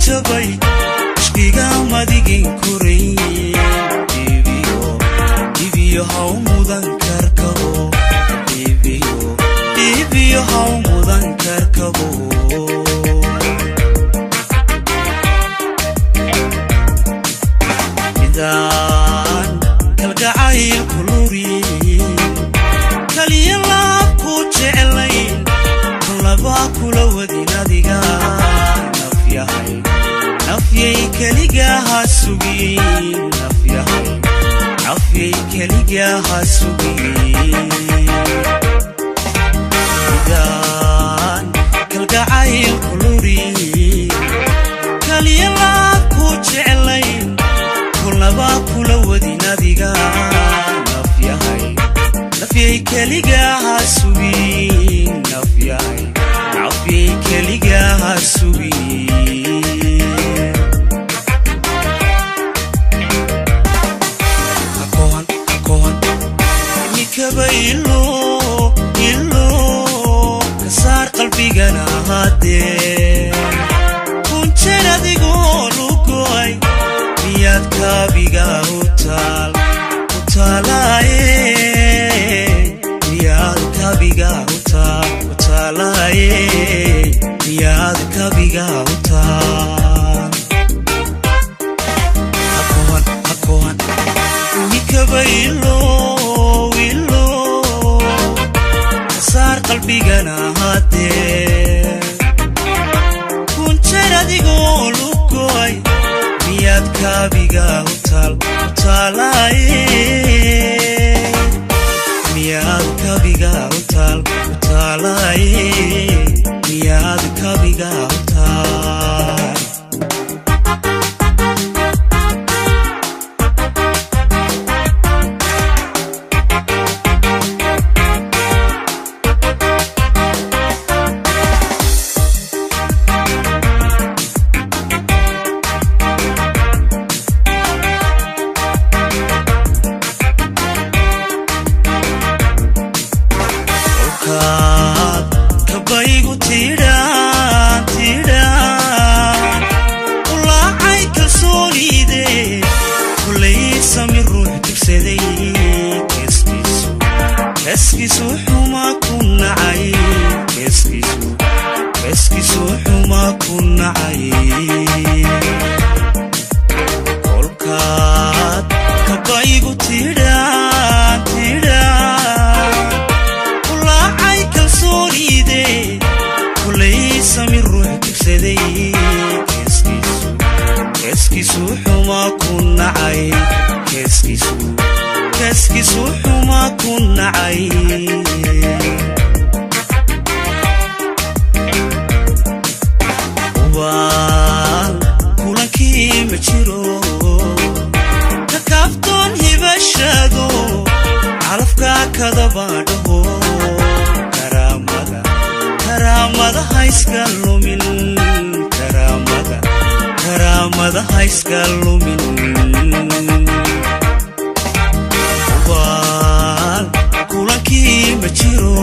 jabay ishqiga madigin kuray dibiyo haw mudan karkabo dibiyo haw mudan karkabo midaan kalgacayl kuluri kaliya laab ku jeclayn laba kula wadin adiga nafyay kaliga ha sugin nafyay kaliga ha sugin midaan kalgacayl kuluri kaliya laab ku jeclayn laba kula wadin adiga nafyay kaliga ha sugin nafyay kaliga ha sugin akoon nikaba ilo kasaar qalbigana hadee kunjeen adigoo lugoy miyaad kaabiga utaalaaye miyaad kaabiga utaalaaye miyaad kaabiga utaal akoon nikaba ilo kasaar qalbigana hadee kunjeen adigoo lugoy miyaad kaabiga utaalaaye miyaad kaabiga utaalaaye miyaad kaabiga utaal kabaygu tidhaan ulaacay kalsoonide kullay sami ruux dugsaday keeskiisu xuma ku nacay keeskiisu xuma ku nacay kolkaad kabaygu tidhaan ulaacay kalsoonide kullay sami ruux dugsaday keeskiisu xuma ku nacay keeskiisu xuma ku nacay ubaal kulankii ma jiro kakaaftoon hibashado calafka kadabadhaho karaamada hayska lumin karaamada hayska lumin ubaal kulankii ma jiro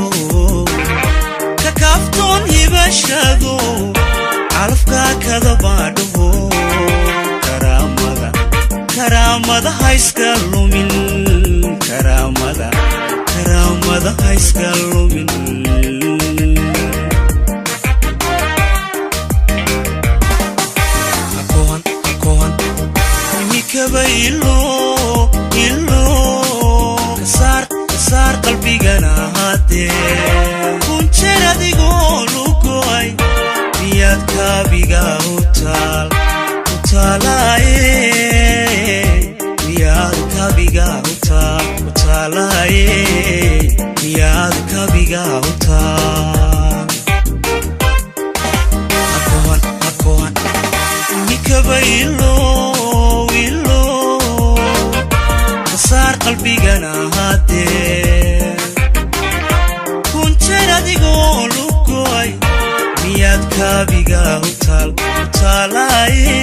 kakaaftoon hibashado calafka kadabadhaho karaamada hayska lumin karaamada hayska lumin nikaba ilo kasaar qalbigana hadee kunjeen adigoo lugoy miyaad kaabiga utaalaaye miyaad kaabiga utaalaaye miyaad kaabiga utaal akoon nikaba ilo kasaar qalbigana hadee kunjeen adigoo lugoy miyaad kaabiga utaalaaye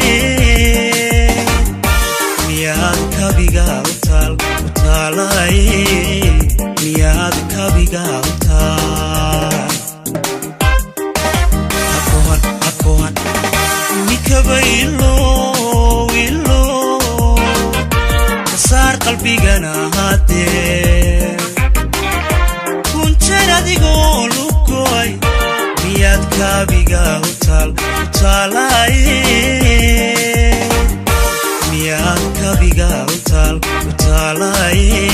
miyaad kaabiga utaalaaye miyaad kaabiga utaal akoon kabaylo wilo kasar qalbigana hade kunjir adigoo lugoy miyad kaabiga utaalay miyad kaabiga utaalay